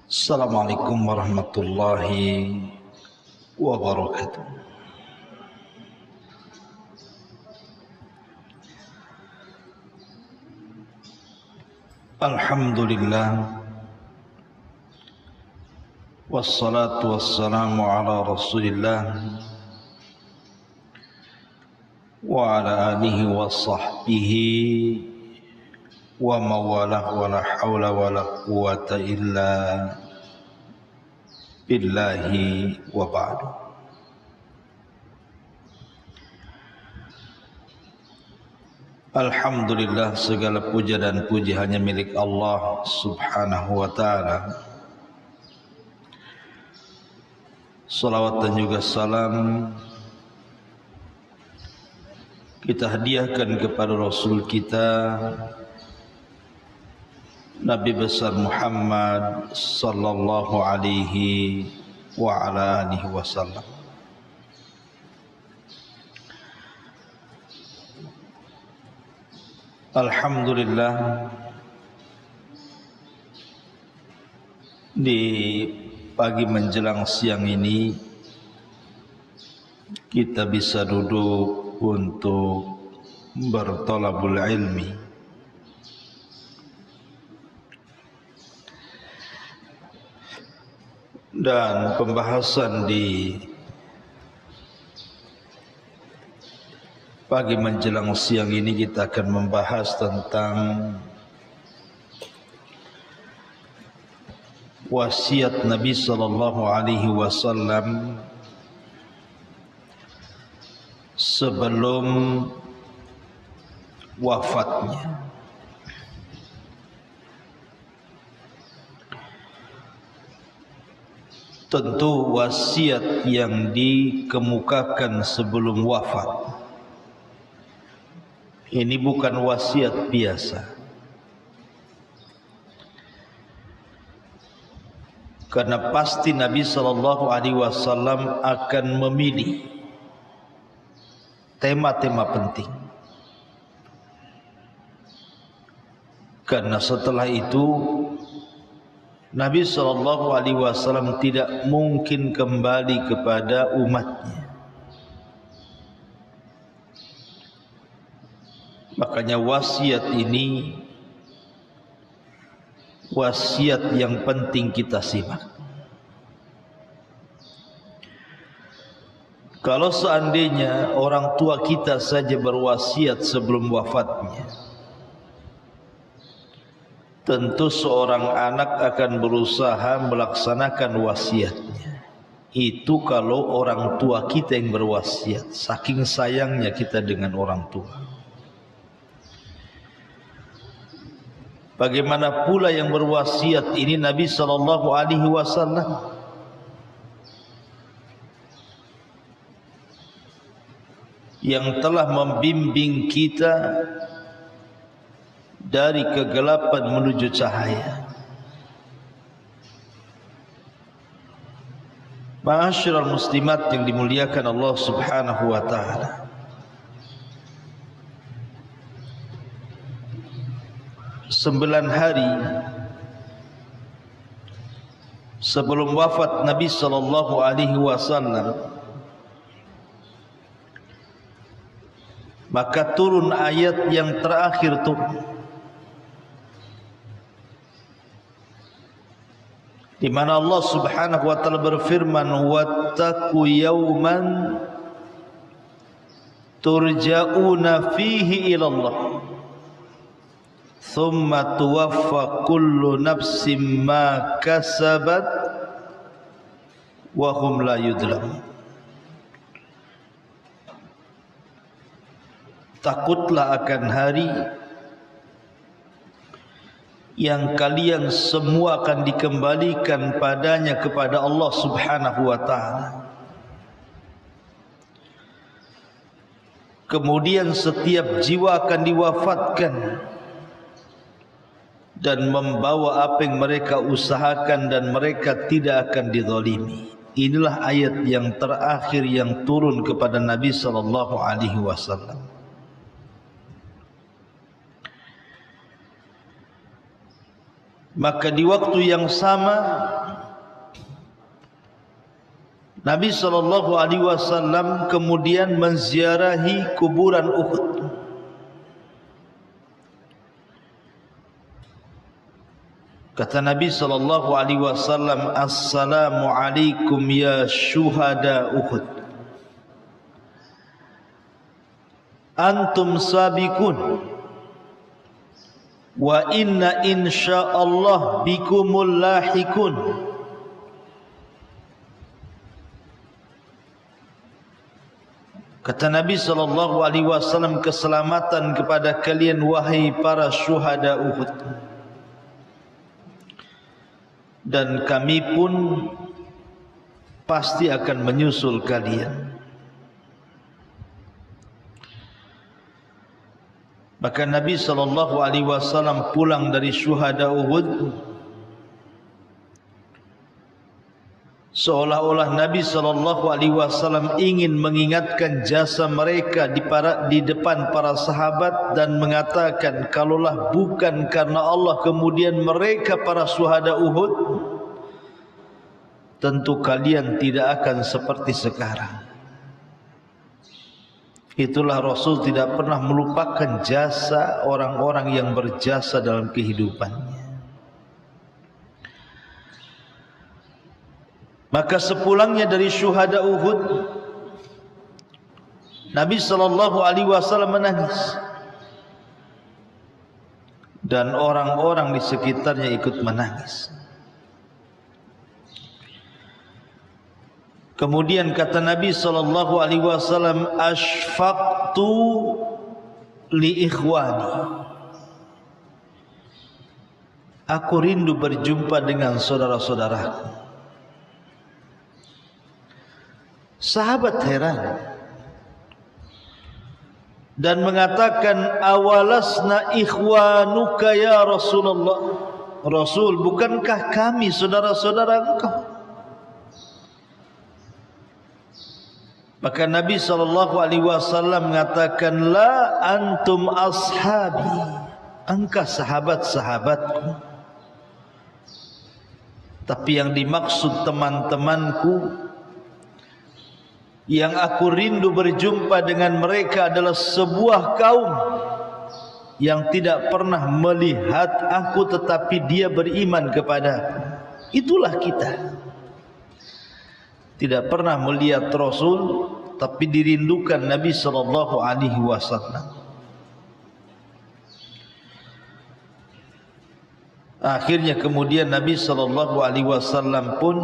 Assalamualaikum warahmatullahi wabarakatuh. Alhamdulillah, wassalatu wassalamu ala Rasulillah wa ala alihi wa sahbihi wa mawalah wa la hawla wa la quwata illa billahi wa ba'du. Alhamdulillah, segala puja dan puji hanya milik Allah subhanahu wa ta'ala. Salawat dan juga salam kita hadiahkan kepada Rasul kita Nabi besar Muhammad sallallahu alaihi wa ala alihi wasallam. Alhamdulillah, di pagi menjelang siang ini kita bisa duduk untuk bertolabul ilmi. Dan pembahasan di pagi menjelang siang ini kita akan membahas tentang wasiat Nabi sallallahu alaihi wasallam sebelum wafatnya. Tentu wasiat yang dikemukakan sebelum wafat ini bukan wasiat biasa, karena pasti Nabi sallallahu alaihi wasallam akan memilih tema-tema penting, karena setelah itu Nabi sallallahu alaihi wasallam tidak mungkin kembali kepada umatnya. Makanya wasiat ini wasiat yang penting kita simak. Kalau seandainya orang tua kita saja berwasiat sebelum wafatnya, tentu seorang anak akan berusaha melaksanakan wasiatnya. Itu kalau orang tua kita yang berwasiat, saking sayangnya kita dengan orang tua. Bagaimana pula yang berwasiat ini Nabi sallallahu alaihi wasallam. Yang telah membimbing kita dari kegelapan menuju cahaya. Ma'asyiral muslimat yang dimuliakan Allah subhanahu wa ta'ala, sembilan hari sebelum wafat Nabi sallallahu alaihi wasallam, maka turun ayat yang terakhir turun, di mana Allah subhanahu wa ta'ala berfirman, wattaqu yawman turja'una fihi ilallah thumma tuwaffa kullu nafsim ma kasabat wa hum la yudlamun. Takutlah akan hari yang kalian semua akan dikembalikan padanya kepada Allah subhanahu wa ta'ala. Kemudian setiap jiwa akan diwafatkan dan membawa apa yang mereka usahakan, dan mereka tidak akan dizalimi. Inilah ayat yang terakhir yang turun kepada Nabi sallallahu alaihi wasallam. Maka di waktu yang sama Nabi SAW kemudian menziarahi kuburan Uhud. Kata Nabi SAW, Assalamu alaikum ya syuhada Uhud, antum sabiqun wa inna insyaallah bikumul lahikun. Kata Nabi SAW, keselamatan kepada kalian wahai para syuhada Uhud, dan kami pun pasti akan menyusul kalian. Maka Nabi SAW pulang dari syuhada Uhud, seolah-olah Nabi SAW ingin mengingatkan jasa mereka di depan para sahabat dan mengatakan, kalaulah bukan karena Allah kemudian mereka para syuhada Uhud, tentu kalian tidak akan seperti sekarang. Itulah Rasul tidak pernah melupakan jasa orang-orang yang berjasa dalam kehidupannya. Maka sepulangnya dari syuhada Uhud, Nabi SAW menangis, dan orang-orang di sekitarnya ikut menangis. Kemudian kata Nabi SAW, Ashfaqtu li ikhwani, aku rindu berjumpa dengan saudara-saudaraku. Sahabat heran dan mengatakan, awalasna ikhwanuka ya Rasulullah, Rasul, bukankah kami saudara-saudara engkau? Maka Nabi SAW mengatakan, la antum ashabi, engkau sahabat-sahabatku, tapi yang dimaksud teman-temanku yang aku rindu berjumpa dengan mereka adalah sebuah kaum yang tidak pernah melihat aku tetapi dia beriman kepadaku. Itulah kita. Tidak pernah melihat Rasul tapi dirindukan Nabi SAW. Akhirnya kemudian Nabi SAW pun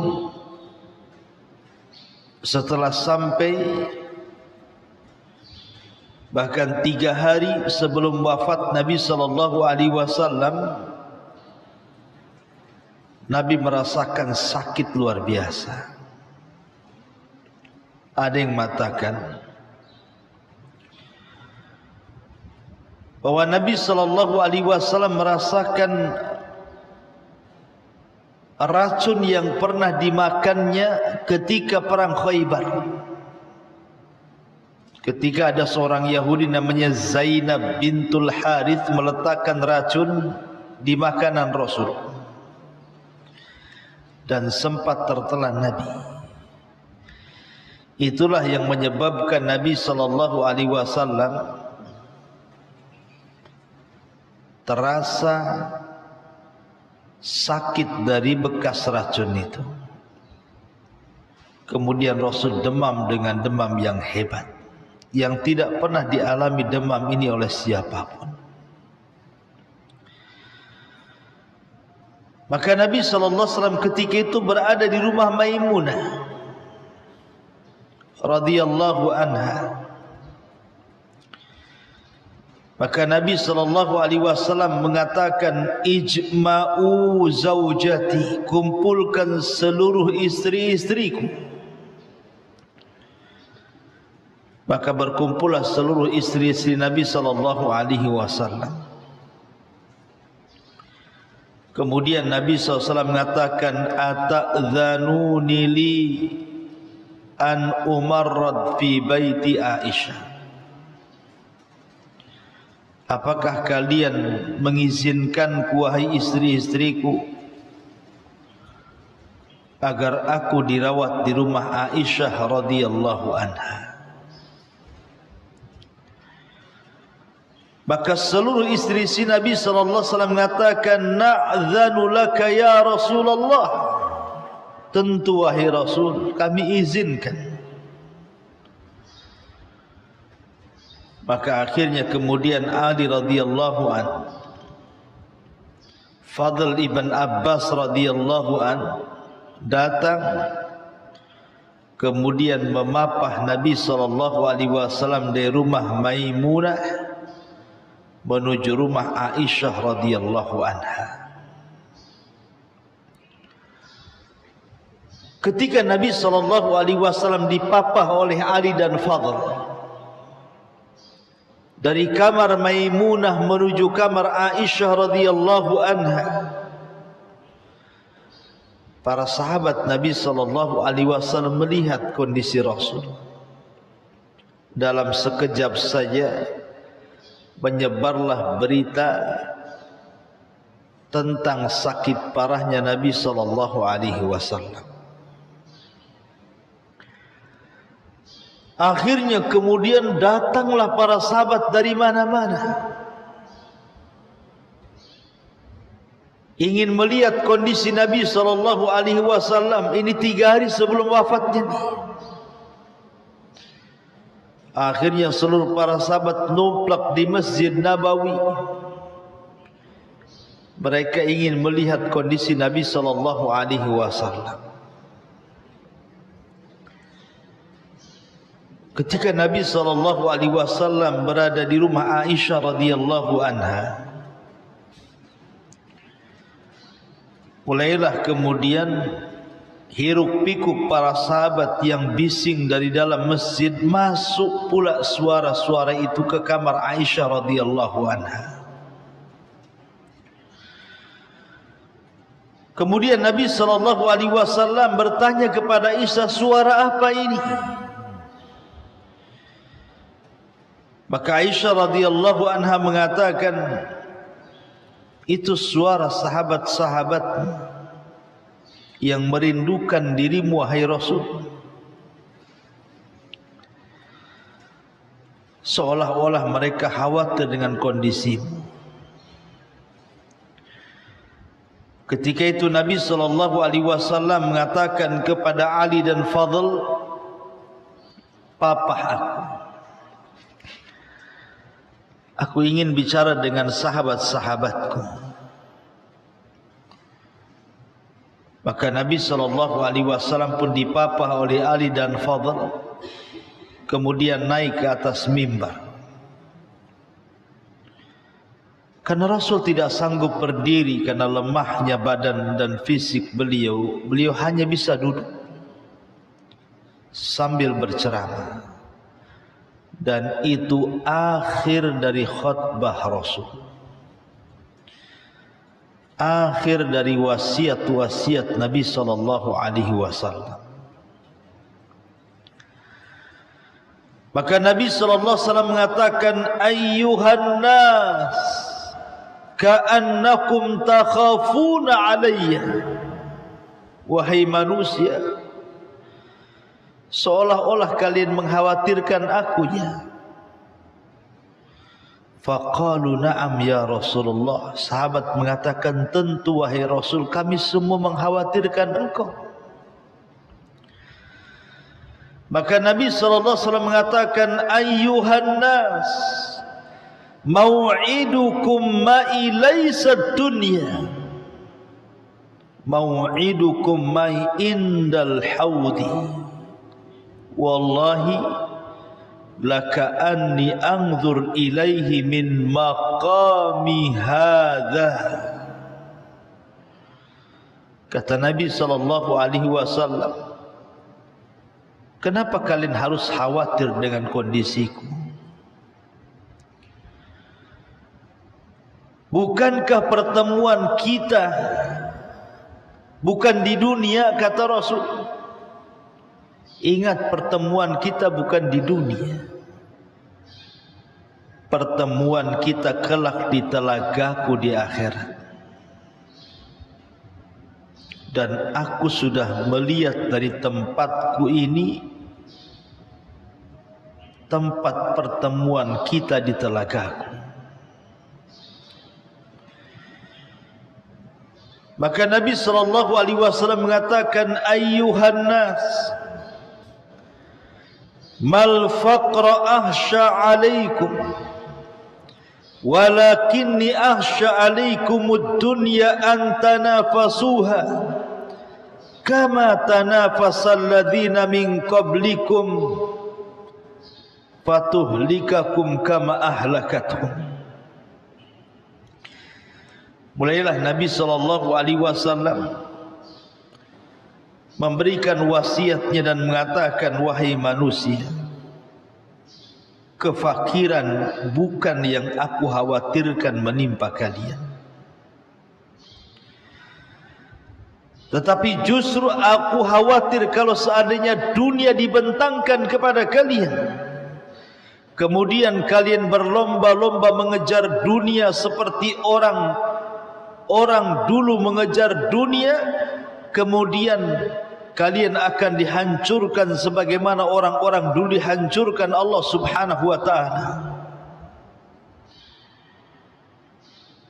setelah sampai bahkan 3 hari sebelum wafat Nabi SAW, Nabi merasakan sakit luar biasa. Ada yang mengatakan bahwa Nabi SAW merasakan racun yang pernah dimakannya ketika perang Khaybar. Ketika ada seorang Yahudi namanya Zainab bintul Harith meletakkan racun di makanan Rasul dan sempat tertelan Nabi. Itulah yang menyebabkan Nabi SAW terasa sakit dari bekas racun itu. Kemudian Rasul demam dengan demam yang hebat, yang tidak pernah dialami demam ini oleh siapapun. Maka Nabi SAW ketika itu berada di rumah Maimunah radhiyallahu anha. Maka Nabi SAW mengatakan, ijma'u zaujati, kumpulkan seluruh istri-istriku. Maka berkumpullah seluruh istri-istri Nabi SAW. Kemudian Nabi SAW mengatakan, ata'dhanuni li an umarrad fi baiti Aisyah. apakah kalian mengizinkan wahai istri-istriku agar aku dirawat di rumah Aisyah radhiyallahu anha? Maka seluruh istri-istri Nabi sallallahu alaihi wasallam mengatakan, na'dzanu laka ya Rasulullah, tentu wahai Rasul kami izinkan. Maka akhirnya kemudian Ali radhiyallahu an, Fadl ibn Abbas radhiyallahu an datang kemudian memapah Nabi sallallahu alaihi wasallam dari rumah Maimunah menuju rumah Aisyah radhiyallahu anha. Ketika Nabi sallallahu alaihi wasallam dipapah oleh Ali dan Fadl dari kamar Maimunah menuju kamar Aisyah radhiyallahu anha, para sahabat Nabi sallallahu alaihi wasallam melihat kondisi Rasul. Dalam sekejap saja menyebarlah berita tentang sakit parahnya Nabi sallallahu alaihi wasallam. Akhirnya kemudian datanglah para sahabat dari mana-mana ingin melihat kondisi Nabi sallallahu alaihi wasallam ini 3 hari sebelum wafatnya. Akhirnya seluruh para sahabat numplak di Masjid Nabawi. Mereka ingin melihat kondisi Nabi sallallahu alaihi wasallam. Ketika Nabi sallallahu alaihi wasallam berada di rumah Aisyah radhiyallahu anha, mulailah kemudian hiruk pikuk para sahabat yang bising dari dalam masjid, masuk pula suara-suara itu ke kamar Aisyah radhiyallahu anha. Kemudian Nabi sallallahu alaihi wasallam bertanya kepada Aisyah, suara apa ini? Maka Aisyah radhiyallahu anha mengatakan, itu suara sahabat-sahabatmu yang merindukan dirimu wahai Rasul. Seolah-olah mereka khawatir dengan kondisimu. Ketika itu Nabi sallallahu alaihi wasallam mengatakan kepada Ali dan Fadl, papah aku ingin bicara dengan sahabat-sahabatku. Maka Nabi sallallahu alaihi wasallam pun dipapah oleh Ali dan Fadl, kemudian naik ke atas mimbar. Karena Rasul tidak sanggup berdiri karena lemahnya badan dan fisik beliau, beliau hanya bisa duduk sambil berceramah. Dan itu akhir dari khutbah Rasul, akhir dari wasiat-wasiat Nabi sallallahu alaihi wasallam. Maka Nabi sallallahu alaihi wasallam mengatakan, ayyuhan nas ka'annakum takhafuna alayya, wahai manusia, seolah-olah kalian mengkhawatirkan akunya. Faqalu na'am ya Rasulullah. Sahabat mengatakan, tentu wahai Rasul, kami semua mengkhawatirkan engkau. Maka Nabi sallallahu alaihi wasallam mengatakan, ayyuhan nas mau'idukum ma'i laysa dunya, mau'idukum ma'i indal haudi, wallahi laka-anni anzur ilaihi min maqami hadha. Kata Nabi sallallahu alaihi wasallam, kenapa kalian harus khawatir dengan kondisiku? Bukankah pertemuan kita bukan di dunia, kata Rasul. Ingat, pertemuan kita bukan di dunia. pertemuan kita kelak di telagaku di akhirat. Dan aku sudah melihat dari tempatku ini tempat pertemuan kita di telagaku. Maka Nabi SAW mengatakan, ayyuhan nas, mal faqra ahsya alaikum, walakinni ahsya alaikumud dunya an tanafasuha kama tanafasal ladzina min qablikum fatuhlikakum kama ahlakatuhum. Mulailah Nabi SAW memberikan wasiatnya dan mengatakan, wahai manusia, kefakiran bukan yang aku khawatirkan menimpa kalian, tetapi justru aku khawatir kalau seandainya dunia dibentangkan kepada kalian, kemudian kalian berlomba-lomba mengejar dunia seperti orang dulu mengejar dunia, kemudian kalian akan dihancurkan sebagaimana orang-orang dulu dihancurkan Allah Subhanahu wa ta'ala.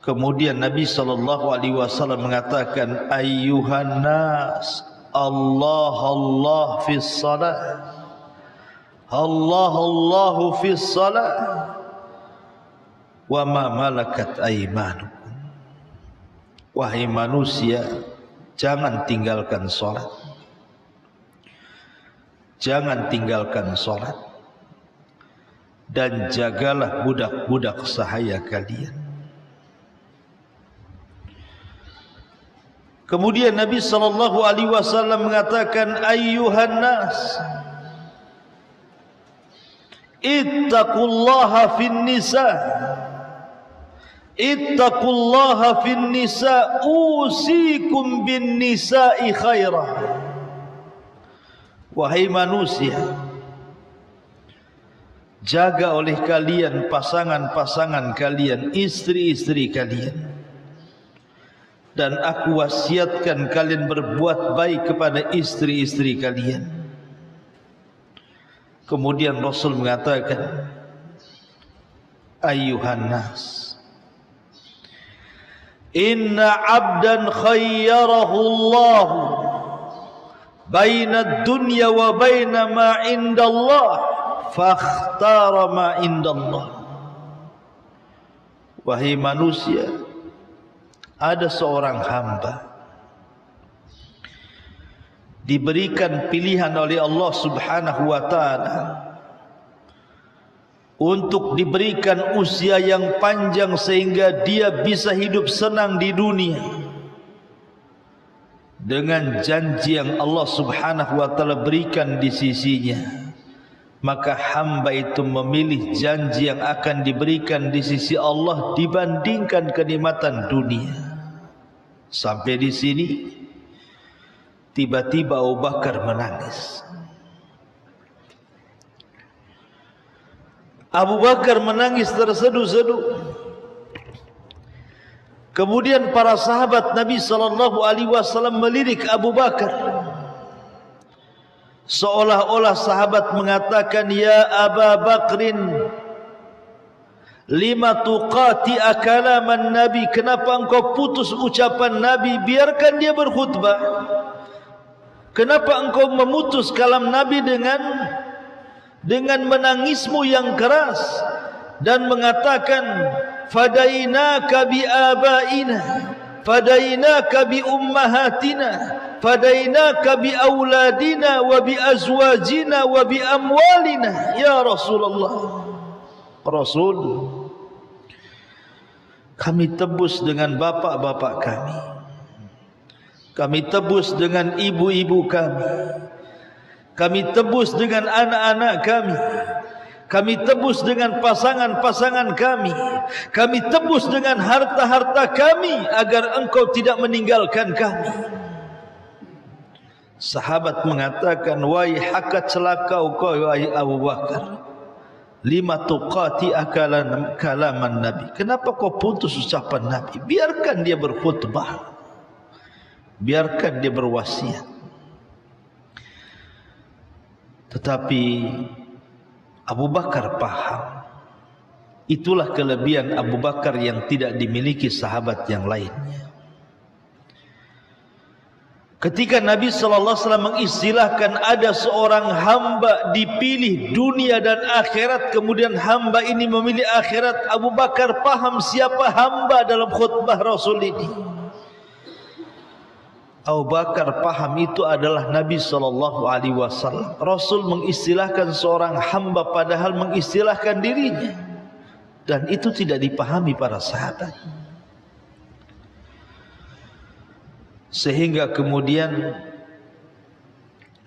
Kemudian Nabi SAW mengatakan, ayyuhan nas, Allah fis salat, Allah fis salat, wa ma malakat aymanukum. Wahai manusia, jangan tinggalkan salat, jangan tinggalkan salat, dan jagalah budak-budak sahaya kalian. Kemudian Nabi SAW mengatakan, ayyuhan nas, ittaqullaha fin nisa, ittaqullaha fin nisa, usikum bin nisa'i khairah. Wahai manusia, jaga oleh kalian pasangan-pasangan kalian, istri-istri kalian, dan aku wasiatkan kalian berbuat baik kepada istri-istri kalian. Kemudian Rasul mengatakan, ayyuhan nas, inna abdan khayyarahu Allah baina dunya wa baina ma indallah fakhtara ma indallah. Wahai manusia, ada seorang hamba diberikan pilihan oleh Allah Subhanahu wa ta'ala untuk diberikan usia yang panjang sehingga dia bisa hidup senang di dunia dengan janji yang Allah Subhanahu wa ta'ala berikan di sisinya. Maka hamba itu memilih janji yang akan diberikan di sisi Allah dibandingkan kenikmatan dunia. Sampai di sini tiba-tiba Abu Bakar menangis. Abu Bakar menangis terseduh-seduh. Kemudian para sahabat Nabi SAW melirik Abu Bakar, seolah-olah sahabat mengatakan, ya Aba Bakrin, lima tuqati akalaman Nabi, kenapa engkau putus ucapan Nabi, biarkan dia berkhutbah. Kenapa engkau memutus kalam Nabi dengan menangismu yang keras dan mengatakan, fadainaka bi abaina, fadainaka bi ummahatina, fadainaka bi auladina wa bi azwajina wa bi amwalina. Ya Rasulullah, Rasul, kami tebus dengan bapak-bapak kami, kami tebus dengan ibu-ibu kami, kami tebus dengan anak-anak kami, kami tebus dengan pasangan-pasangan kami tebus dengan harta-harta kami agar engkau tidak meninggalkan kami. Sahabat mengatakan, wahai haka celaka kau wahai Abu Bakar, Lima tuqati kalaman Nabi. Kenapa kau putus ucapan Nabi? Biarkan dia berkhutbah, biarkan dia berwasiat. Tetapi Abu Bakar paham. Itulah kelebihan Abu Bakar yang tidak dimiliki sahabat yang lainnya. Ketika Nabi SAW mengistilahkan ada seorang hamba dipilih dunia dan akhirat, kemudian hamba ini memilih akhirat, Abu Bakar paham siapa hamba dalam khutbah Rasul ini. Abu Bakar paham itu adalah Nabi SAW. Rasul mengistilahkan seorang hamba padahal mengistilahkan dirinya, dan itu tidak dipahami para sahabat. Sehingga kemudian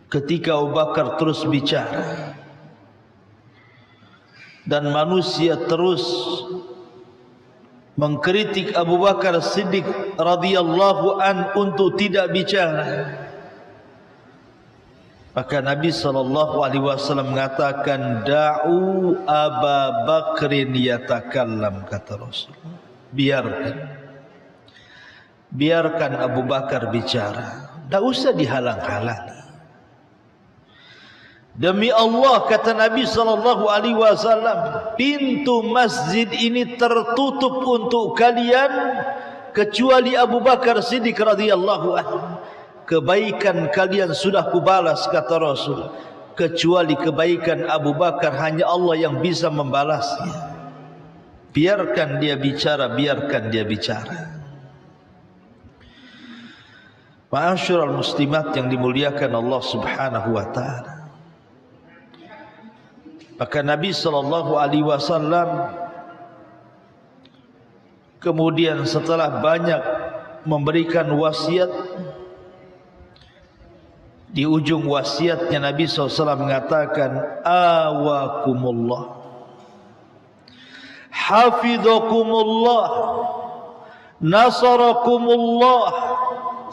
ketika Abu Bakar terus bicara dan manusia terus mengkritik Abu Bakar Siddiq radhiyallahu an untuk tidak bicara, maka Nabi SAW mengatakan, da'u Abu Bakrin yatakallam, kata Rasul. Biarkan Abu Bakar bicara, tak usah dihalang-halangi. Demi Allah, kata Nabi SAW, pintu masjid ini tertutup untuk kalian kecuali Abu Bakar Siddiq radhiyallahu anhu. Kebaikan kalian sudah kubalas, kata Rasul, kecuali kebaikan Abu Bakar hanya Allah yang bisa membalasnya. Biarkan dia bicara, biarkan dia bicara. Ma'asyiral muslimat yang dimuliakan Allah Subhanahu wa taala. Maka Nabi SAW kemudian setelah banyak memberikan wasiat, di ujung wasiatnya Nabi SAW mengatakan, awakumullah, hafidhakumullah, nasarakumullah,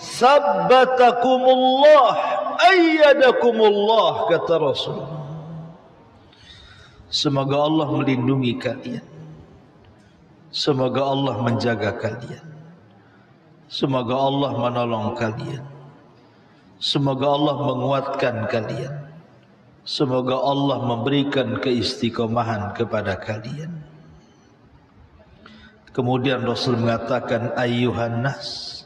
sabbatakumullah, ayyadakumullah, kata Rasul. Semoga Allah melindungi kalian, semoga Allah menjaga kalian, semoga Allah menolong kalian, semoga Allah menguatkan kalian, semoga Allah memberikan keistiqomahan kepada kalian. Kemudian Rasul mengatakan, ayyuhan nas,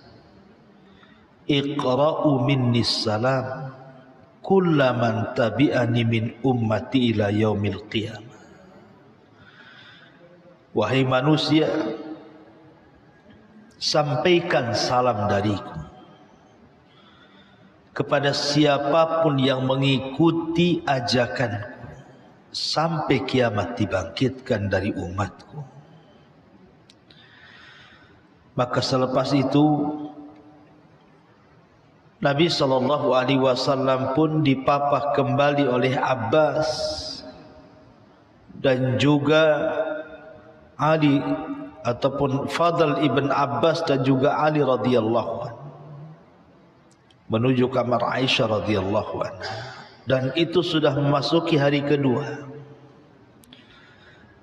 iqra'u minni salam kullaman tabi'ani min ummati ila yaumil qiyamah. Wahai manusia, sampaikan salam dariku kepada siapapun yang mengikuti ajakanku sampai kiamat dibangkitkan dari umatku. Maka selepas itu Nabi SAW pun dipapah kembali oleh Abbas dan juga Ali ataupun Fadl ibn Abbas dan juga Ali radhiyallahu anhu menuju kamar Aisyah radhiyallahu anha, dan itu sudah memasuki hari kedua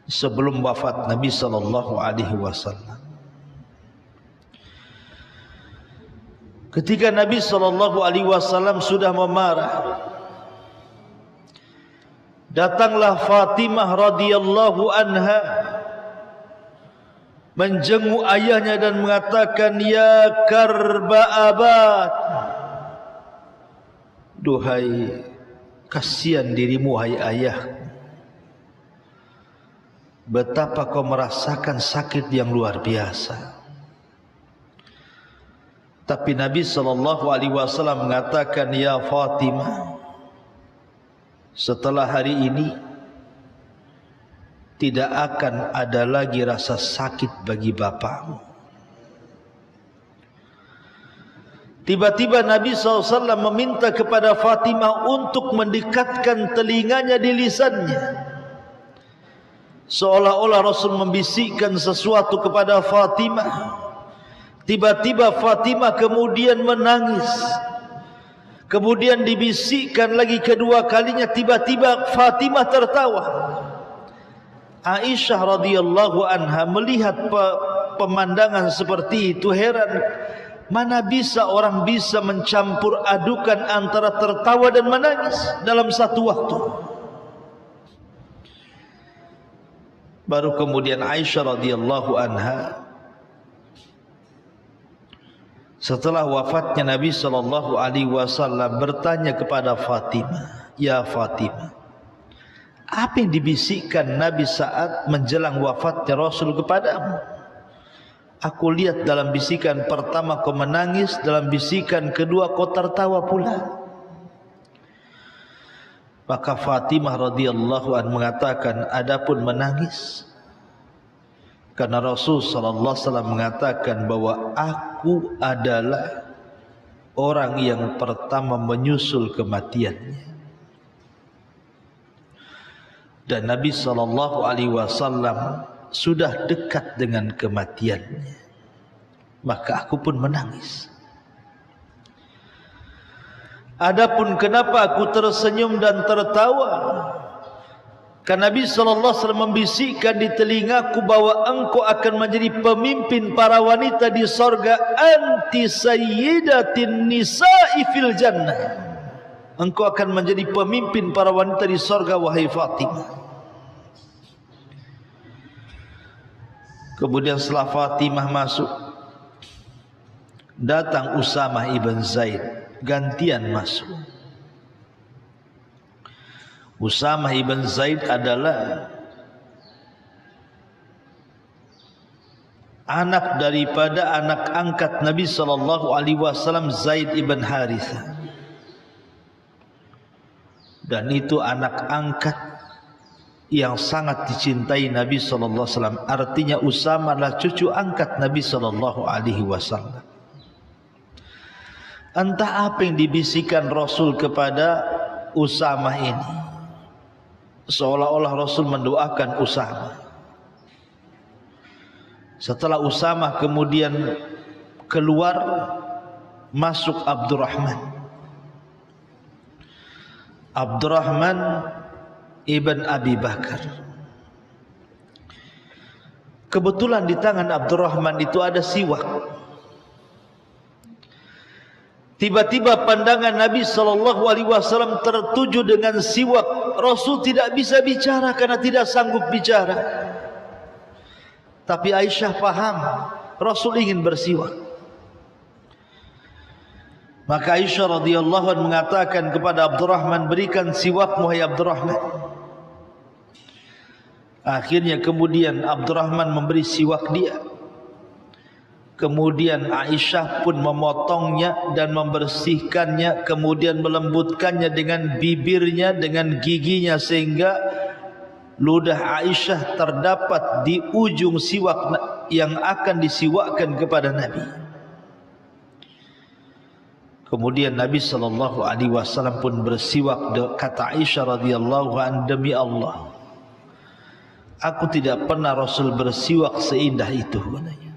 sebelum wafat Nabi SAW. Ketika Nabi SAW sudah memarah, datanglah Fatimah radhiyallahu anha menjenguk ayahnya dan mengatakan, ya karba abad, duhai kasihan dirimu hai ayah, betapa kau merasakan sakit yang luar biasa. Tapi Nabi SAW mengatakan, ya Fatimah, setelah hari ini tidak akan ada lagi rasa sakit bagi bapakmu. Tiba-tiba Nabi SAW meminta kepada Fatimah untuk mendekatkan telinganya di lisannya, seolah-olah Rasul membisikkan sesuatu kepada Fatimah. Tiba-tiba Fatimah kemudian menangis. Kemudian dibisikkan lagi kedua kalinya. Tiba-tiba Fatimah tertawa. Aisyah radhiyallahu anha melihat pemandangan seperti itu heran. Mana bisa orang bisa mencampur adukan antara tertawa dan menangis dalam satu waktu. Baru kemudian Aisyah radhiyallahu anha setelah wafatnya Nabi sallallahu alaihi wasallam bertanya kepada Fatimah, "Ya Fatimah, apa yang dibisikkan Nabi saat menjelang wafatnya Rasul kepadamu? Aku lihat dalam bisikan pertama kau menangis, dalam bisikan kedua kau tertawa pula." Maka Fatimah radhiyallahu anha mengatakan, "Adapun menangis, karena Rasul sallallahu alaihi wasallam mengatakan bahwa aku adalah orang yang pertama menyusul kematiannya. Dan Nabi sallallahu alaihi wasallam sudah dekat dengan kematiannya. Maka aku pun menangis. Adapun kenapa aku tersenyum dan tertawa? Karena Nabi sallallahu alaihi wasallam membisikkan di telingaku bahwa engkau akan menjadi pemimpin para wanita di sorga, anti sayyidatin nisa'i fil jannah. Engkau akan menjadi pemimpin para wanita di sorga, wahai Fatimah. Kemudian setelah Fatimah masuk, datang Usamah ibn Zaid, gantian masuk. Usamah ibn Zaid adalah anak daripada anak angkat Nabi sallallahu alaihi wasallam, Zaid ibn Harithah. Dan itu anak angkat yang sangat dicintai Nabi sallallahu alaihi wasallam. Artinya Usamah adalah cucu angkat Nabi sallallahu alaihi wasallam. Entah apa yang dibisikkan Rasul kepada Usamah ini, seolah-olah Rasul mendoakan Usamah. Setelah Usamah kemudian keluar, masuk Abdurrahman ibn Abi Bakar. Kebetulan di tangan Abdurrahman itu ada siwak. Tiba-tiba pandangan Nabi sallallahu alaihi wasallam tertuju dengan siwak. Rasul tidak bisa bicara karena tidak sanggup bicara. Tapi Aisyah paham Rasul ingin bersiwak. Maka Aisyah radhiyallahu anha mengatakan kepada Abdurrahman, "Berikan siwakmu, hai Abdurrahman." Akhirnya kemudian Abdurrahman memberi siwak dia. Kemudian Aisyah pun memotongnya dan membersihkannya, kemudian melembutkannya dengan bibirnya, dengan giginya, sehingga ludah Aisyah terdapat di ujung siwak yang akan disiwakkan kepada Nabi. Kemudian Nabi sallallahu alaihi wasallam pun bersiwak. Kata Aisyah radhiyallahu anha, "Demi Allah, aku tidak pernah Rasul bersiwak seindah itu," katanya.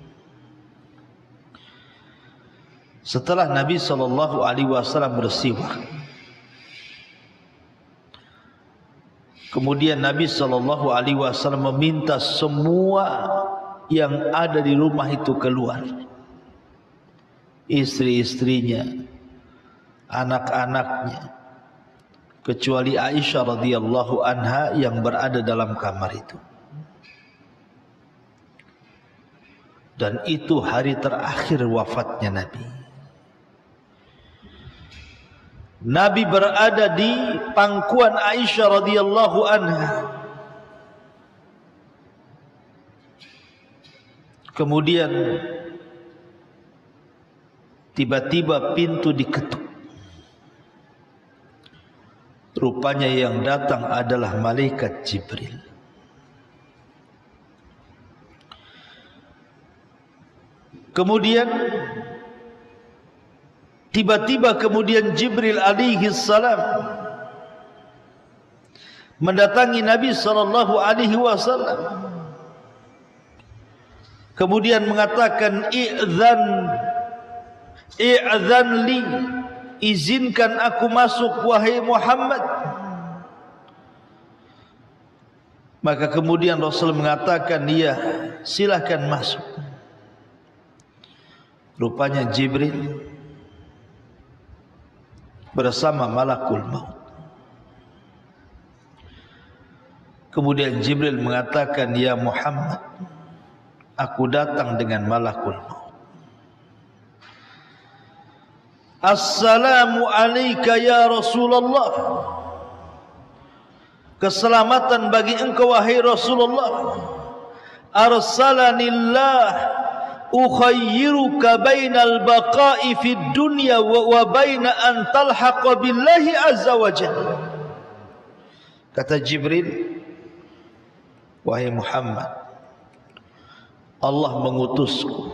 Setelah Nabi sallallahu alaihi wasallam bersiwak, kemudian Nabi sallallahu alaihi wasallam meminta semua yang ada di rumah itu keluar. Istri-istrinya, anak-anaknya, kecuali Aisyah radhiyallahu anha yang berada dalam kamar itu. Dan itu hari terakhir wafatnya Nabi. Nabi berada di pangkuan Aisyah radhiyallahu anha. Kemudian tiba-tiba pintu diketuk. Rupanya yang datang adalah malaikat Jibril. Kemudian tiba-tiba Jibril alaihi salam mendatangi Nabi sallallahu alaihi wasallam. Kemudian mengatakan, "I'dzan li, izinkan aku masuk wahai Muhammad." Maka kemudian Rasul mengatakan, "Iya, silahkan masuk." Rupanya Jibril bersama malakul maut. Kemudian Jibril mengatakan, "Ya Muhammad, aku datang dengan malakul maut. Assalamu alayka ya Rasulullah. Keselamatan bagi engkau wahai Rasulullah. Arsalanillah ukhayyiruka bainal baqa'i fid dunya wa baina an talhaqa billahi azza wa jalla." Kata Jibril, "Wahai Muhammad, Allah mengutusku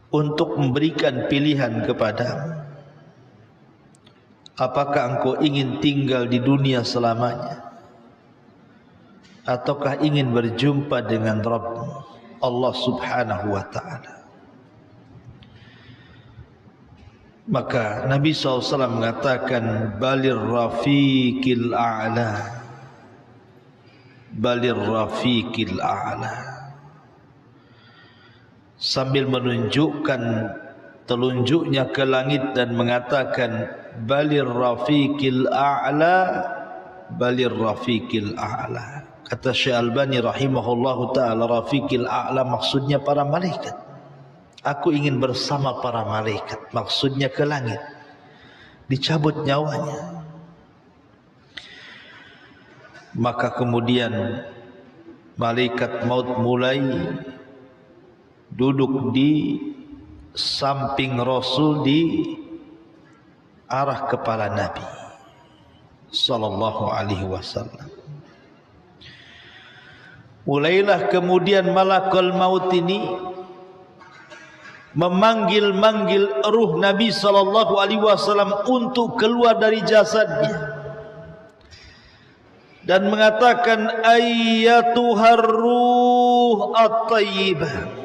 untuk memberikan pilihan kepadamu. Apakah engkau ingin tinggal di dunia selamanya, ataukah ingin berjumpa dengan Rabbmu Allah subhanahu wa ta'ala?" Maka Nabi SAW mengatakan, "Balir rafiqil a'la, balir rafiqil a'la." Sambil menunjukkan telunjuknya ke langit dan mengatakan, "Balir rafiqil a'la, balir rafiqil a'la." Kata Syekh Albani rahimahullahu ta'ala, rafiqil a'la maksudnya para malaikat. Aku ingin bersama para malaikat, maksudnya ke langit. Dicabut nyawanya. Maka kemudian malaikat maut mulai duduk di samping Rasul di arah kepala Nabi sallallahu alaihi wasallam. Mulailah kemudian malakul maut ini memanggil-manggil ruh Nabi sallallahu alaihi wasallam untuk keluar dari jasadnya dan mengatakan, "Ayyatuhar ruh at-tayyibah,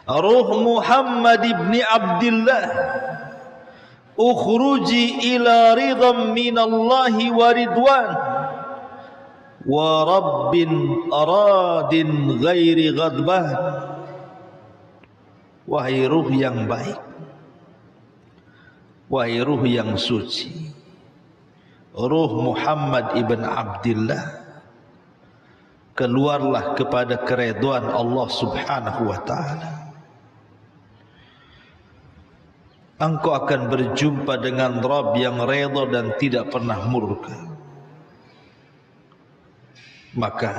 ruh Muhammad ibn Abdullah, ukhruji ila ridham minallahi wa ridwan wa rabbin aradin ghairi ghadban." Wahai ruh yang baik, wahai ruh yang suci, ruh Muhammad ibn Abdullah, keluarlah kepada keridhaan Allah subhanahu wa ta'ala. Engkau akan berjumpa dengan Rabb yang redha dan tidak pernah murka. Maka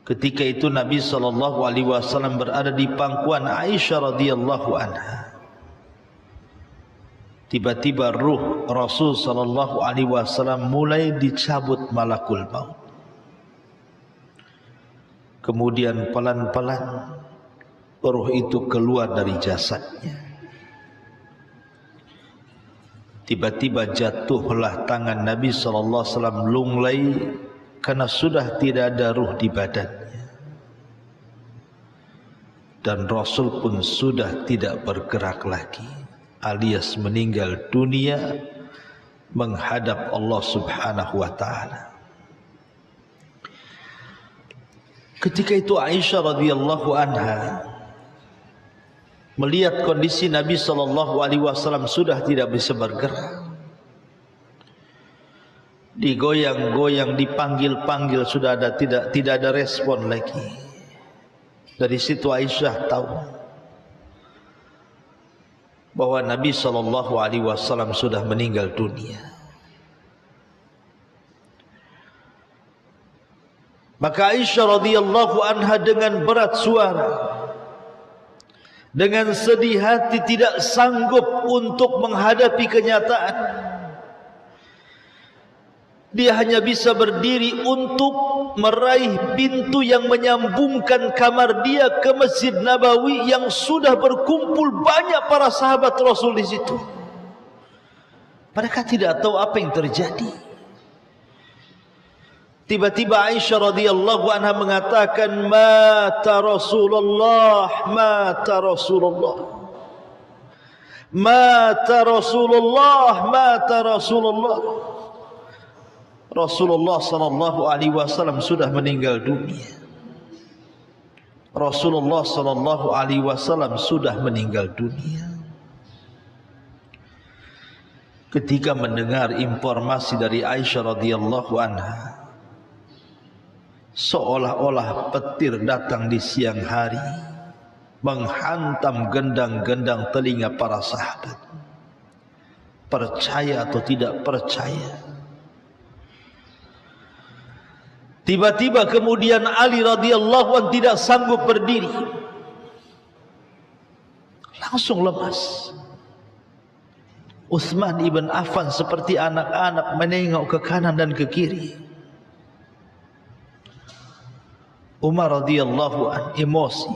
ketika itu Nabi SAW berada di pangkuan Aisyah radhiyallahu anha. Tiba-tiba ruh Rasul SAW mulai dicabut malakul maut. Kemudian pelan-pelan ruh itu keluar dari jasadnya. Tiba-tiba jatuhlah tangan Nabi SAW lunglai karena sudah tidak ada ruh di badannya. Dan Rasul pun sudah tidak bergerak lagi, alias meninggal dunia menghadap Allah subhanahu wa ta'ala. Ketika itu Aisyah radhiyallahu anha melihat kondisi Nabi SAW sudah tidak bisa bergerak, digoyang-goyang, dipanggil-panggil, sudah ada tidak ada respon lagi. Dari situ Aisyah tahu bahwa Nabi SAW sudah meninggal dunia. Maka Aisyah radhiyallahu anha dengan berat suara, dengan sedih hati, tidak sanggup untuk menghadapi kenyataan. Dia hanya bisa berdiri untuk meraih pintu yang menyambungkan kamar dia ke Masjid Nabawi yang sudah berkumpul banyak para sahabat Rasul di situ. Mereka tidak tahu apa yang terjadi. Tiba-tiba Aisyah radhiyallahu anha mengatakan, "Mata Rasulullah, mata Rasulullah, mata Rasulullah, mata Rasulullah." Rasulullah sallallahu alaihi wasallam sudah meninggal dunia. Rasulullah sallallahu alaihi wasallam sudah meninggal dunia. Ketika mendengar informasi dari Aisyah radhiyallahu anha, seolah-olah petir datang di siang hari, menghantam gendang-gendang telinga para sahabat. Percaya atau tidak percaya. Tiba-tiba kemudian Ali radhiyallahu anhu tidak sanggup berdiri, langsung lemas. Utsman ibn Affan seperti anak-anak menengok ke kanan dan ke kiri. Umar radhiyallahu anhu emosi,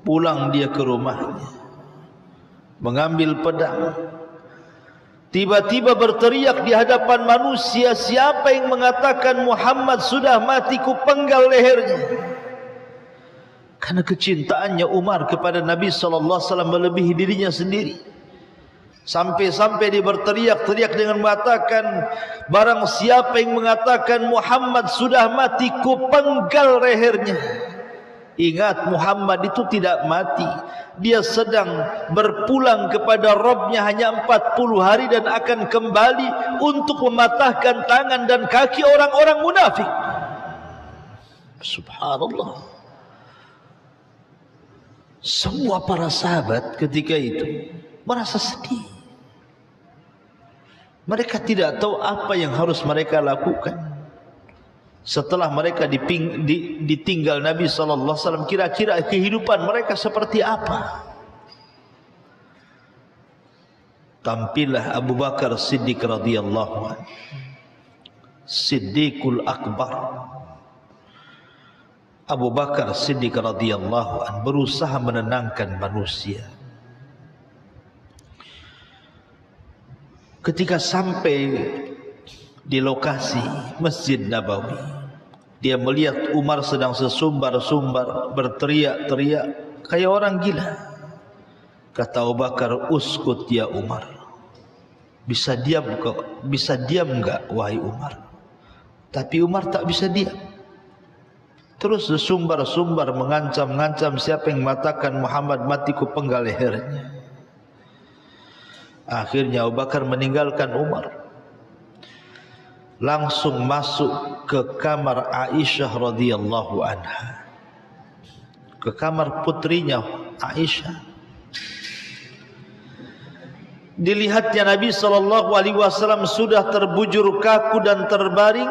pulang dia ke rumahnya, mengambil pedang. Tiba-tiba berteriak di hadapan manusia, siapa yang mengatakan Muhammad sudah mati, ku penggal lehernya. Karena kecintaannya Umar kepada Nabi SAW melebihi dirinya sendiri. Sampai-sampai dia berteriak-teriak dengan mengatakan, barang siapa yang mengatakan Muhammad sudah mati, ku penggal lehernya. Ingat, Muhammad itu tidak mati. Dia sedang berpulang kepada Rabbnya hanya 40 hari dan akan kembali untuk mematahkan tangan dan kaki orang-orang munafik. Subhanallah. Semua para sahabat ketika itu merasa sedih. Mereka tidak tahu apa yang harus mereka lakukan. Setelah mereka ditinggal Nabi SAW, kira-kira kehidupan mereka seperti apa? Tampillah Abu Bakar Siddiq radhiyallahu anhu, Siddiqul Akbar. Abu Bakar Siddiq radhiyallahu anhu berusaha menenangkan manusia. Ketika sampai di lokasi Masjid Nabawi, dia melihat Umar sedang sesumbar-sumbar berteriak-teriak kayak orang gila. Kata Abu Bakar, uskut ya Umar. Bisa diam enggak wahai Umar? Tapi Umar tak bisa diam. Terus sesumbar-sumbar mengancam-ngancam, siapa yang mengatakan Muhammad mati, ku penggal lehernya. Akhirnya Abu Bakar meninggalkan Umar, langsung masuk ke kamar Aisyah radhiyallahu anha, ke kamar putrinya Aisyah. Dilihatnya Nabi SAW sudah terbujur kaku dan terbaring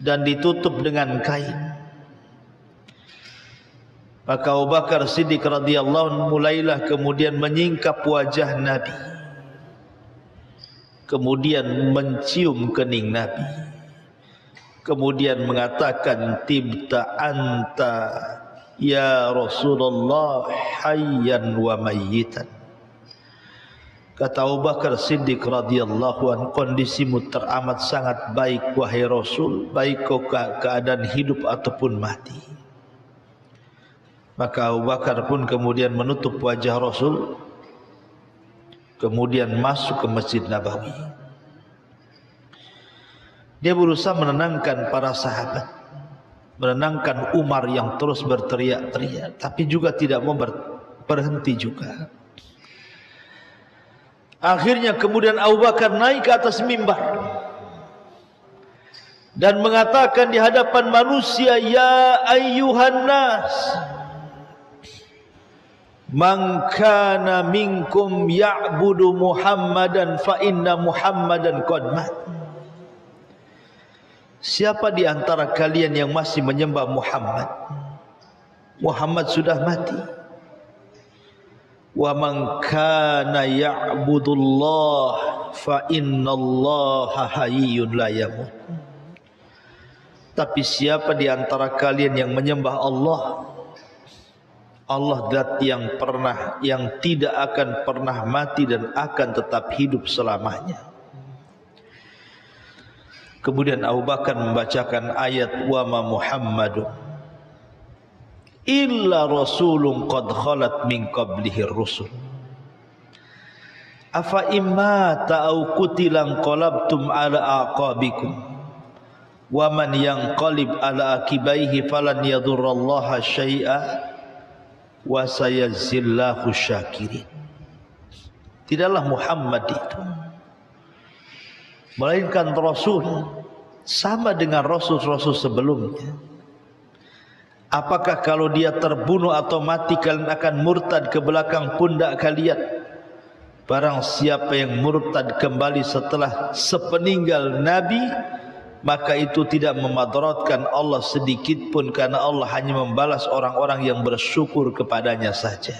dan ditutup dengan kain. Maka Abu Bakar Siddiq radhiyallahu anhu mulailah kemudian menyingkap wajah Nabi, kemudian mencium kening Nabi, kemudian mengatakan, tibta anta ya Rasulullah hayyan wa mayyitan. Kata Abu Bakar Siddiq radhiyallahu anhu, kondisimu teramat sangat baik wahai Rasul, baik kau keadaan hidup ataupun mati. Maka Abu Bakar pun kemudian menutup wajah Rasul, kemudian masuk ke Masjid Nabawi. Dia berusaha menenangkan para sahabat, menenangkan Umar yang terus berteriak-teriak, tapi juga tidak mau berhenti juga. Akhirnya kemudian Abu Bakar naik ke atas mimbar dan mengatakan di hadapan manusia, ya ayyuhan nas, man kana minkum ya'budu Muhammadan fa inna Muhammadan qad mat. Siapa di antara kalian yang masih menyembah Muhammad, Muhammad sudah mati. Wa man kana ya'budullah fa innallaha hayyun la yamut. Tapi siapa di antara kalian yang menyembah Allah, Allah zat yang tidak akan pernah mati dan akan tetap hidup selamanya. Kemudian Abu Bakar membacakan ayat wa ma Muhammadun illa rasulun qad khalat min qablihi rusul. Afa imma ta'au kutilang qalabtum ala aqabikum wa man yanqalib ala akibaihi falan yadurrallaha syai'a wa sayajzillahu syakirin. Tidaklah Muhammad itu melainkan Rasul sama dengan Rasul-Rasul sebelumnya. Apakah kalau dia terbunuh atau mati kalian akan murtad ke belakang pundak kalian? Barang siapa yang murtad kembali setelah sepeninggal Nabi, maka itu tidak memadaratkan Allah sedikit pun, karena Allah hanya membalas orang-orang yang bersyukur kepadanya saja.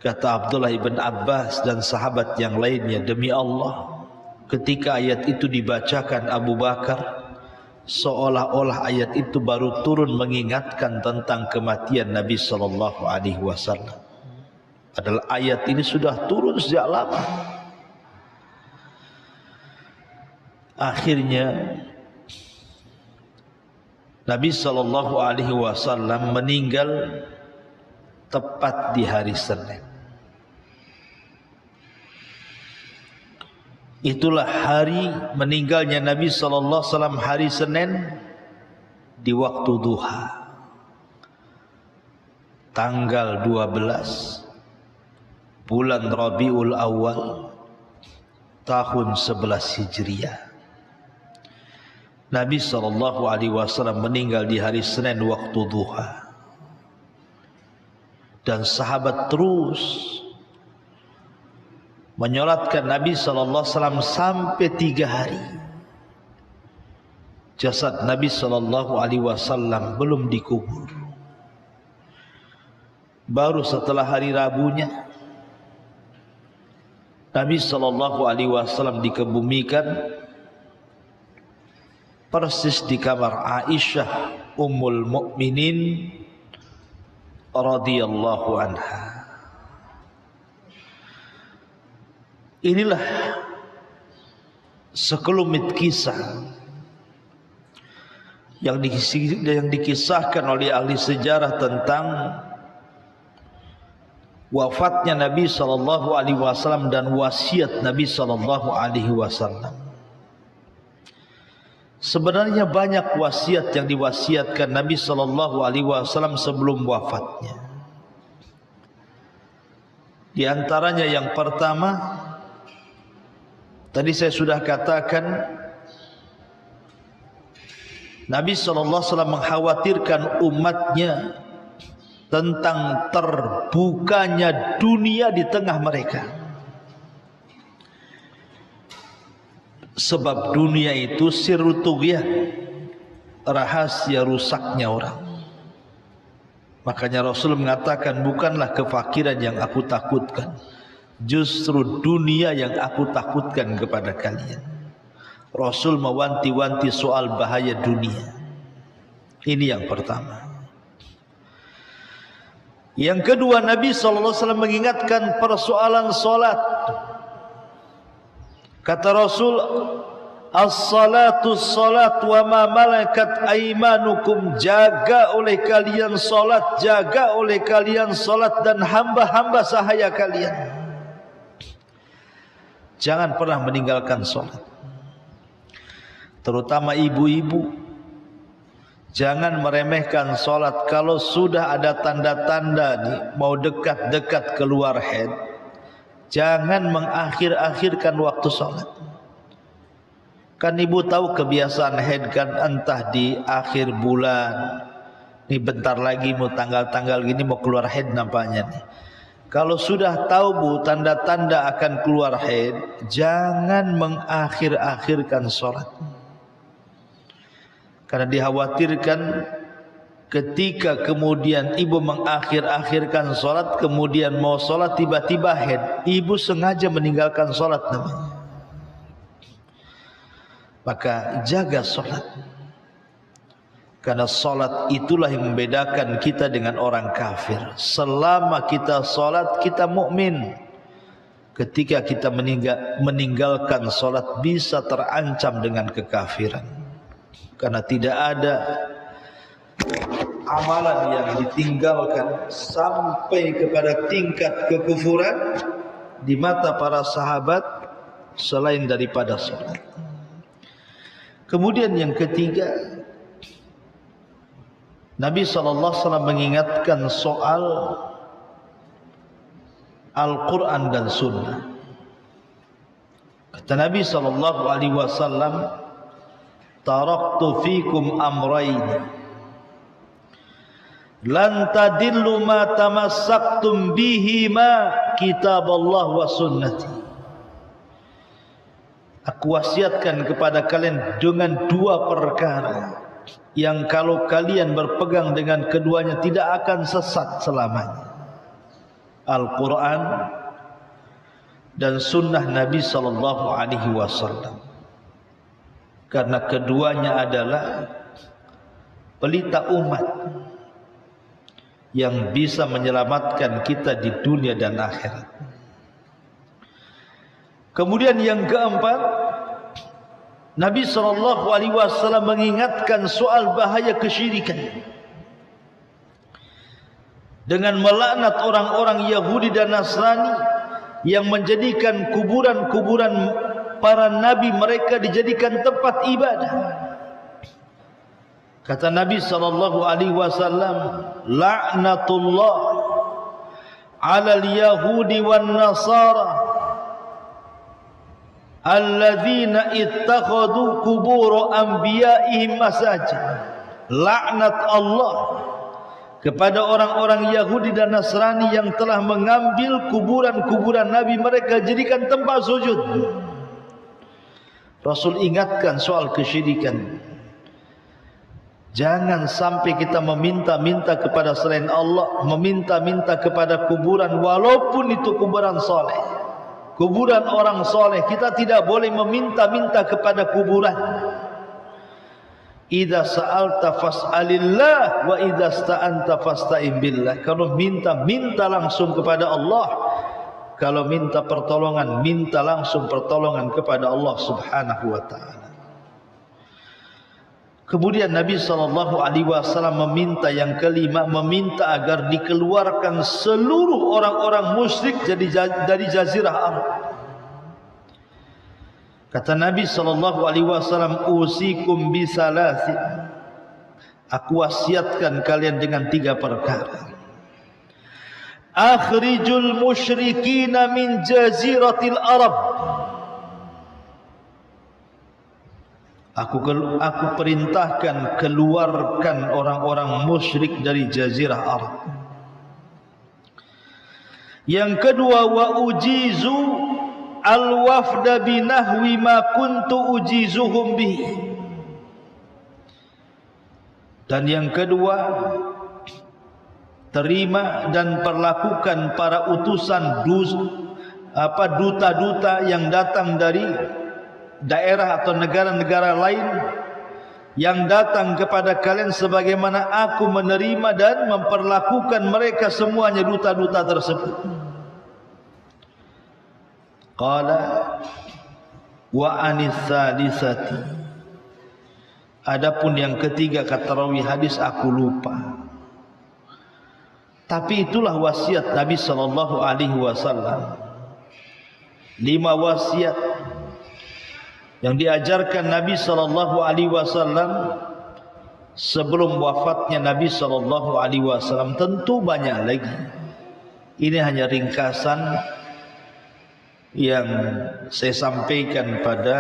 Kata Abdullah ibn Abbas dan sahabat yang lainnya, demi Allah, ketika ayat itu dibacakan Abu Bakar, seolah-olah ayat itu baru turun mengingatkan tentang kematian Nabi sallallahu alaihi wasallam. Padahal ayat ini sudah turun sejak lama. Akhirnya Nabi sallallahu alaihi wasallam meninggal tepat di hari Senin. Itulah hari meninggalnya Nabi sallallahu alaihi wasallam, hari Senin di waktu duha. Tanggal 12 bulan Rabiul Awal tahun 11 Hijriah. Nabi sallallahu alaihi wasallam meninggal di hari Senin waktu duha. Dan sahabat terus menyolatkan Nabi sallallahu alaihi wasallam sampai 3 hari. Jasad Nabi sallallahu alaihi wasallam belum dikubur. Baru setelah hari Rabunya Nabi sallallahu alaihi wasallam dikebumikan persis di kamar Aisyah Ummul Mukminin radhiyallahu anha. Inilah sekelumit kisah yang dikisahkan oleh ahli sejarah tentang wafatnya Nabi sallallahu alaihi wasallam dan wasiat Nabi sallallahu alaihi wasallam. Sebenarnya banyak wasiat yang diwasiatkan Nabi sallallahu alaihi wasallam sebelum wafatnya. Di antaranya yang pertama, tadi saya sudah katakan, Nabi sallallahu alaihi wasallam mengkhawatirkan umatnya tentang terbukanya dunia di tengah mereka. Sebab dunia itu sirru tughyan, rahasia rusaknya orang. Makanya Rasul mengatakan, bukanlah kefakiran yang aku takutkan, justru dunia yang aku takutkan kepada kalian. Rasul mewanti-wanti soal bahaya dunia. Ini yang pertama. Yang kedua, Nabi SAW mengingatkan persoalan solat. Kata Rasul, as-salatu salat wa ma malakat aimanukum, jaga oleh kalian solat, jaga oleh kalian solat dan hamba-hamba sahaya kalian. Jangan pernah meninggalkan solat. Terutama ibu-ibu, jangan meremehkan solat. Kalau sudah ada tanda-tanda nih mau dekat-dekat keluar haid, jangan mengakhir-akhirkan waktu solat. Kan ibu tahu kebiasaan haid kan, entah di akhir bulan, nih bentar lagi mau tanggal-tanggal gini mau keluar haid nampaknya nih. Kalau sudah tahu bu tanda-tanda akan keluar haid, jangan mengakhir-akhirkan solat. Karena dikhawatirkan ketika kemudian ibu mengakhir-akhirkan solat, kemudian mau solat tiba-tiba haid, ibu sengaja meninggalkan solat namanya. Maka jaga solat, karena solat itulah yang membedakan kita dengan orang kafir. Selama kita solat, kita mukmin. Ketika kita meninggalkan solat, bisa terancam dengan kekafiran. Karena tidak ada amalan yang ditinggalkan sampai kepada tingkat kekufuran di mata para sahabat selain daripada salat. Kemudian yang ketiga, Nabi SAW mengingatkan soal Al-Quran dan Sunnah. Kata Nabi SAW, taraktu fikum amrayn lan tadillu ma tamassaktum bihima kitab Allah wa sunnati. Aku wasiatkan kepada kalian dengan dua perkara yang kalau kalian berpegang dengan keduanya tidak akan sesat selamanya. Al-Quran dan sunnah Nabi SAW. Karena keduanya adalah pelita umat yang bisa menyelamatkan kita di dunia dan akhirat. Kemudian yang keempat, Nabi SAW mengingatkan soal bahaya kesyirikan dengan melaknat orang-orang Yahudi dan Nasrani yang menjadikan kuburan-kuburan para nabi mereka dijadikan tempat ibadah. Kata Nabi SAW, la'natullah 'alal yahudi wan nasara alladzina ittakhadhu qubur anbiya'ihim masajid. Laknat Allah kepada orang-orang Yahudi dan Nasrani yang telah mengambil kuburan-kuburan nabi mereka jadikan tempat sujud. Rasul ingatkan soal kesyirikan. Jangan sampai kita meminta-minta kepada selain Allah, meminta-minta kepada kuburan walaupun itu kuburan soleh, kuburan orang soleh. Kita tidak boleh meminta-minta kepada kuburan. Idza sa'alta fas'alillah wa idza sta'anta fasta'in billah. Kalau minta, minta langsung kepada Allah. Kalau minta pertolongan, minta langsung pertolongan kepada Allah Subhanahu wa taala. Kemudian Nabi SAW meminta yang kelima, meminta agar dikeluarkan seluruh orang-orang musyrik dari jazirah Arab. Kata Nabi SAW, usikum bisalasin. Aku wasiatkan kalian dengan tiga perkara. Akhrijul musyrikina min jaziratil Arab. Aku perintahkan keluarkan orang-orang musyrik dari jazirah Arab. Yang kedua, wa ujizu al-wafda binahwi ma kuntu ujizuhum bihi. Dan yang kedua, terima dan perlakukan para utusan duta-duta yang datang dari daerah atau negara-negara lain yang datang kepada kalian sebagaimana aku menerima dan memperlakukan mereka semuanya duta-duta tersebut. Qala wa anis sadisati. Adapun yang ketiga, kata rawi hadis, aku lupa. Tapi itulah wasiat Nabi SAW. 5 wasiat yang diajarkan Nabi SAW sebelum wafatnya Nabi SAW. Tentu banyak lagi. Ini hanya ringkasan yang saya sampaikan pada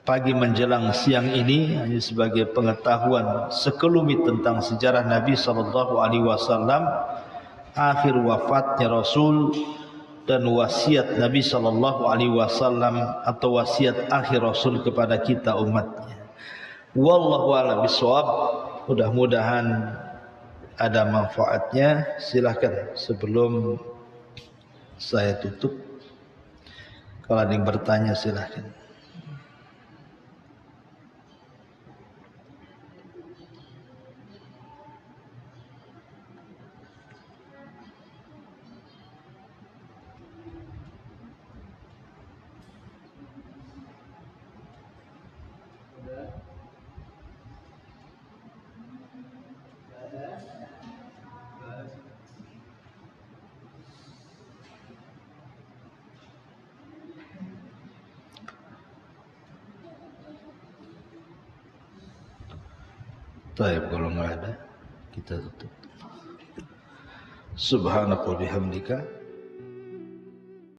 pagi menjelang siang ini, hanya sebagai pengetahuan sekelumit tentang sejarah Nabi SAW, akhir wafatnya Rasul, dan wasiat Nabi SAW atau wasiat akhir Rasul kepada kita umatnya. Wallahu a'lam bishawab. Mudah-mudahan ada manfaatnya. Silahkan sebelum saya tutup, kalau ada yang bertanya silahkan. Taib, kalau nggak ada kita tutup. Subhanaka wa bihamdika